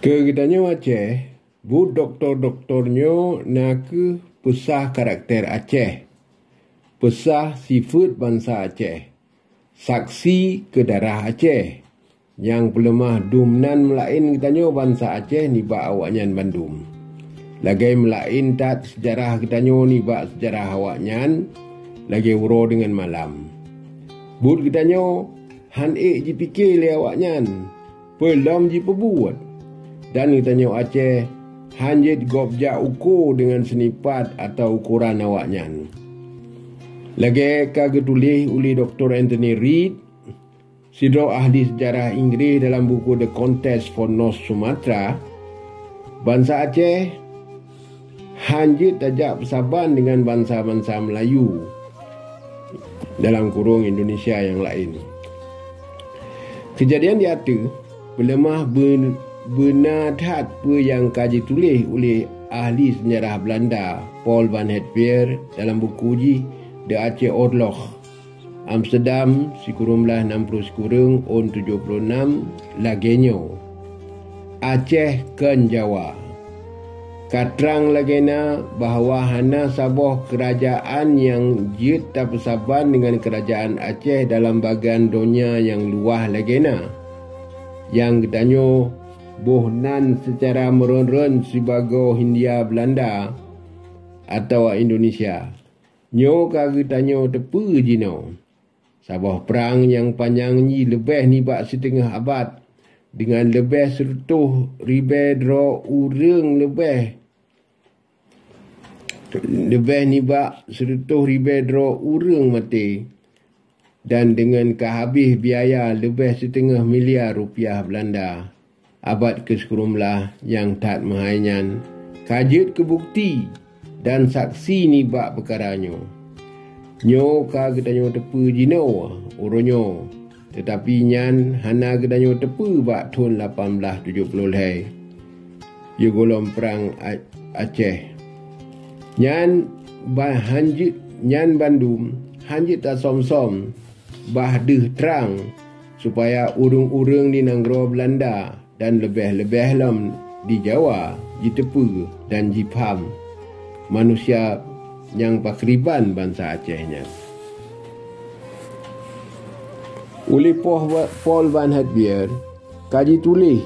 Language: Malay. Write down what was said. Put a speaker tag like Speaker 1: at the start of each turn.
Speaker 1: Kegitannya Aceh, bu doktor-doktornya nak pesah karakter Aceh, pesah sifat bangsa Aceh, saksi ke darah Aceh, yang pelemah dumnan melain kitanya bangsa Aceh ni bak awaknyan Bandung. Lagi melain tat sejarah kitanya ni bak sejarah awaknyan, lagi uro dengan malam. But kitanya han ji fikir le awaknyan, pelam ji pebuat. Dan kitanya Aceh hanjit gobjak ukur dengan senipat atau ukuran awaknyan. Lagi kagak tulis oleh Dr. Anthony Reid, sidro ahli sejarah Inggeris dalam buku The Contest for North Sumatra, bangsa Aceh hanjit tajak persaban dengan bangsa-bangsa Melayu dalam kurung Indonesia yang lain. Kejadian di atas belemah benar hat apa yang kaji tulis oleh ahli sejarah Belanda Paul van het Veer dalam buku ji The Aceh Oorlog, Amsterdam sikurumlah 60 sekurang on 76 lagenyo Aceh kan Jawa. Katrang lagena bahawa hana sabuh kerajaan yang jit tak persaban dengan kerajaan Aceh dalam bagian dunia yang luah lagena, yang katanya bohnan secara meron-ron sebagai Hindia Belanda atau Indonesia. Nyo kagak tanyo tepu jino. Sabah perang yang panjang ni lebih ni bak setengah abad dengan lebih 100,000 urang lebih ni bak 100,000 urang mati, dan dengan kehabis biaya lebih 1,5 miliar rupiah Belanda. Abad ke-10 yang tak mahainyan kajut kebukti dan saksi ni bak perkaranyo. Nyo ka gedanyo tepu jino uronyo, tetapi nyan hana gedanyo tepu bak tahun 1870 hai. Ye golong perang Aceh. Nyan hanjit nyan Bandung hanjit tak som-som bah deh terang supaya urang-urang di negara Belanda dan lebih-lebih lam di Jawa, di tepu dan di faham manusia yang pakriban bangsa Acehnya. Oleh Paul van het Veer kaji tulis